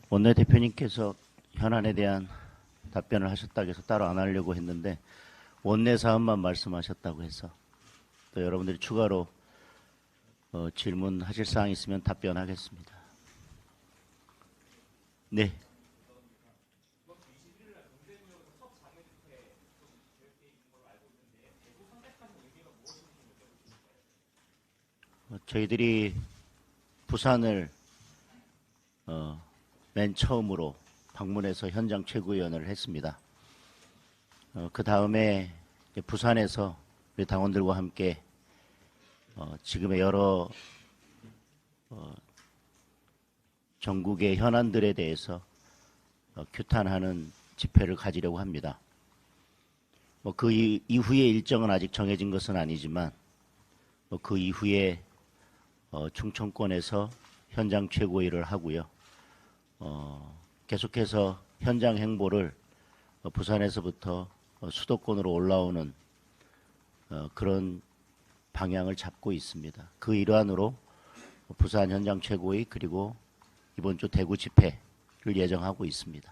원내대표님께서 현안에 대한 답변을 하셨다고 해서 따로 안 하려고 했는데 원내 사안만 말씀하셨다고 해서 또 여러분들이 추가로 질문하실 사항 있으면 답변하겠습니다. 네. 저희들이 부산을 맨 처음으로 방문해서 현장 최고위원을 했습니다. 그 다음에 부산에서 우리 당원들과 함께 지금의 여러 전국의 현안들에 대해서 규탄하는 집회를 가지려고 합니다. 그 이후의 일정은 아직 정해진 것은 아니지만 그 이후에 충청권에서 현장 최고위를 하고요. 계속해서 현장 행보를 부산에서부터 수도권으로 올라오는 그런 방향을 잡고 있습니다. 그 일환으로 부산 현장 최고위 그리고 이번 주 대구 집회를 예정하고 있습니다.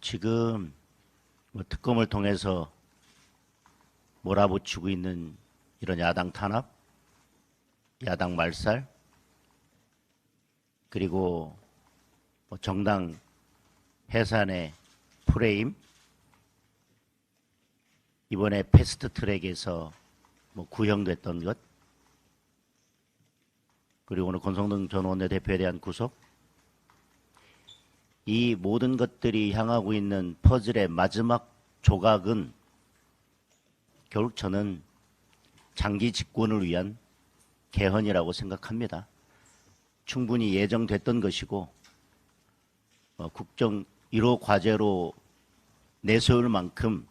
지금 특검을 통해서 몰아붙이고 있는 이런 야당 탄압, 야당 말살, 그리고 정당 해산의 프레임, 이번에 패스트트랙에서 구형됐던 것, 그리고 오늘 권성동 전 원내대표에 대한 구속, 이 모든 것들이 향하고 있는 퍼즐의 마지막 조각은 결국 저는 장기 집권을 위한 개헌이라고 생각합니다. 충분히 예정됐던 것이고 국정 1호 과제로 내세울 만큼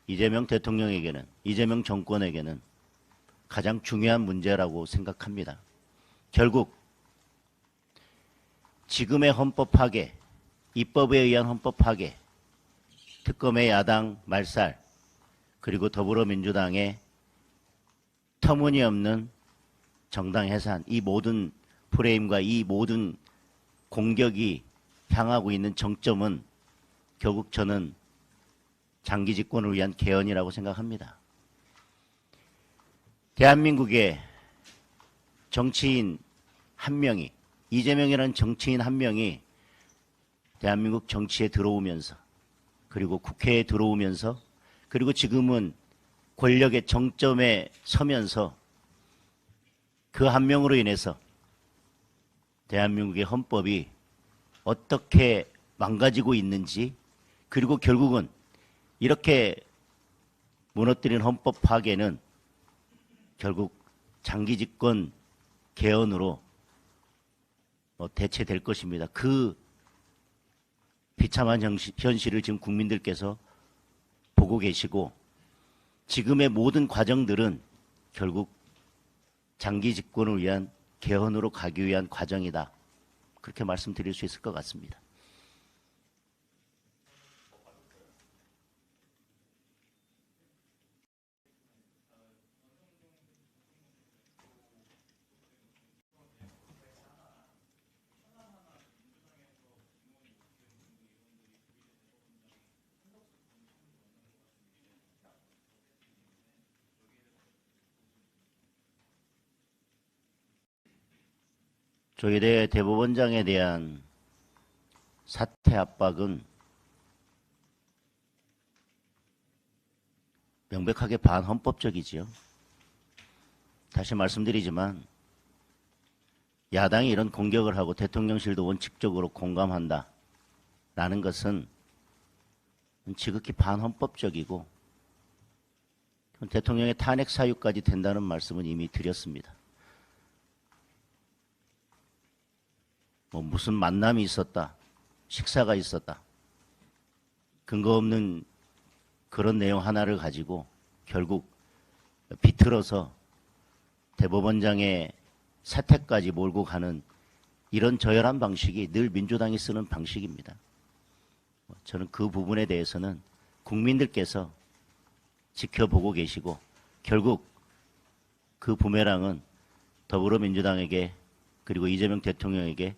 이재명 대통령에게는, 이재명 정권에게는 가장 중요한 문제라고 생각합니다. 결국 지금의 헌법 파괴, 입법에 의한 헌법 파괴, 특검의 야당 말살, 그리고 더불어민주당의 터무니없는 정당 해산, 이 모든 프레임과 이 모든 공격이 향하고 있는 정점은 결국 저는 장기 집권을 위한 개헌이라고 생각합니다. 대한민국의 정치인 한 명이, 이재명이라는 정치인 한 명이 대한민국 정치에 들어오면서, 그리고 국회에 들어오면서, 그리고 지금은 권력의 정점에 서면서 그 한 명으로 인해서 대한민국의 헌법이 어떻게 망가지고 있는지, 그리고 결국은 이렇게 무너뜨린 헌법 파괴는 결국 장기 집권 개헌으로 대체될 것입니다. 그 비참한 현실을 지금 국민들께서 보고 계시고, 지금의 모든 과정들은 결국 장기 집권을 위한 개헌으로 가기 위한 과정이다. 그렇게 말씀드릴 수 있을 것 같습니다. 조희대 대법원장에 대한 사퇴 압박은 명백하게 반헌법적이지요. 다시 말씀드리지만 야당이 이런 공격을 하고 대통령실도 원칙적으로 공감한다 라는 것은 지극히 반헌법적이고 대통령의 탄핵 사유까지 된다는 말씀은 이미 드렸습니다. 무슨 만남이 있었다, 식사가 있었다, 근거 없는 그런 내용 하나를 가지고 결국 비틀어서 대법원장의 사퇴까지 몰고 가는 이런 저열한 방식이 늘 민주당이 쓰는 방식입니다. 저는 그 부분에 대해서는 국민들께서 지켜보고 계시고 결국 그 부메랑은 더불어민주당에게 그리고 이재명 대통령에게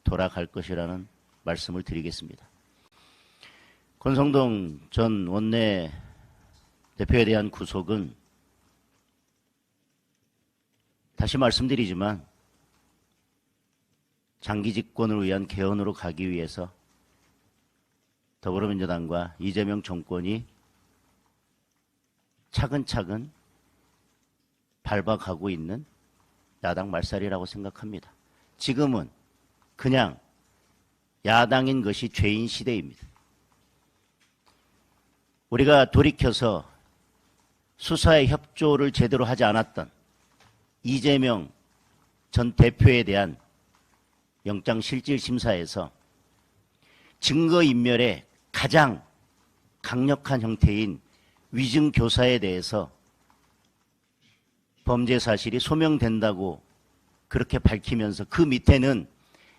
돌아갈 것이라는 말씀을 드리겠습니다. 권성동 전 원내 대표에 대한 구속은 다시 말씀드리지만 장기 집권을 위한 개헌으로 가기 위해서 더불어민주당과 이재명 정권이 차근차근 밟아가고 있는 야당 말살이라고 생각합니다. 지금은 그냥 야당인 것이 죄인 시대입니다. 우리가 돌이켜서 수사에 협조를 제대로 하지 않았던 이재명 전 대표에 대한 영장실질심사에서 증거인멸의 가장 강력한 형태인 위증교사에 대해서 범죄 사실이 소명된다고 그렇게 밝히면서 그 밑에는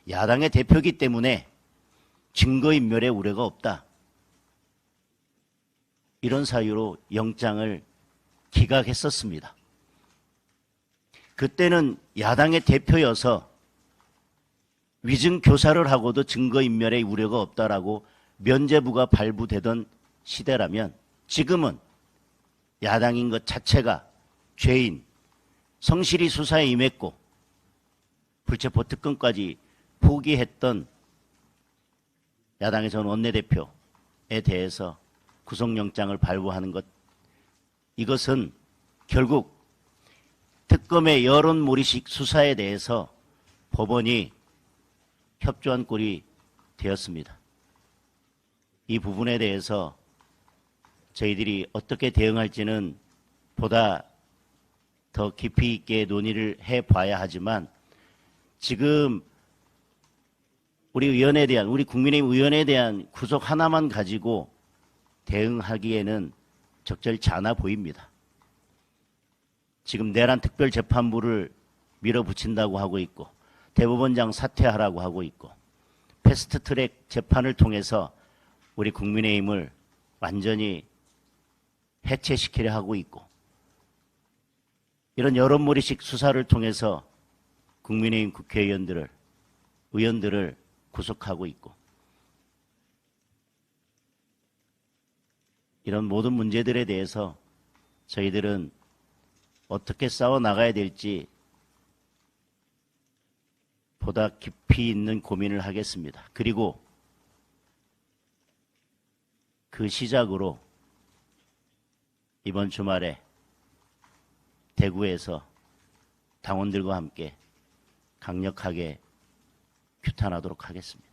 야당의 대표이기 때문에 증거인멸의 우려가 없다. 이런 사유로 영장을 기각했었습니다. 그때는 야당의 대표여서 위증교사를 하고도 증거인멸의 우려가 없다라고 면죄부가 발부되던 시대라면 지금은 야당인 것 자체가 죄인, 성실히 수사에 임했고 불체포 특권까지 포기했던 야당의 전 원내대표에 대해서 구속영장을 발부하는 것, 이것은 결국 특검의 여론몰이식 수사에 대해서 법원이 협조한 꼴이 되었습니다. 이 부분에 대해서 저희들이 어떻게 대응할지는 보다 더 깊이 있게 논의를 해봐야 하지만 지금 우리 의원에 대한, 우리 국민의힘 의원에 대한 구속 하나만 가지고 대응하기에는 적절치 않아 보입니다. 지금 내란 특별재판부를 밀어붙인다고 하고 있고 대법원장 사퇴하라고 하고 있고 패스트트랙 재판을 통해서 우리 국민의힘을 완전히 해체시키려 하고 있고 이런 여론몰이식 수사를 통해서 국민의힘 국회의원들을, 의원들을 구속하고 있고 이런 모든 문제들에 대해서 저희들은 어떻게 싸워 나가야 될지 보다 깊이 있는 고민을 하겠습니다. 그리고 그 시작으로 이번 주말에 대구에서 당원들과 함께 강력하게 규탄하도록 하겠습니다.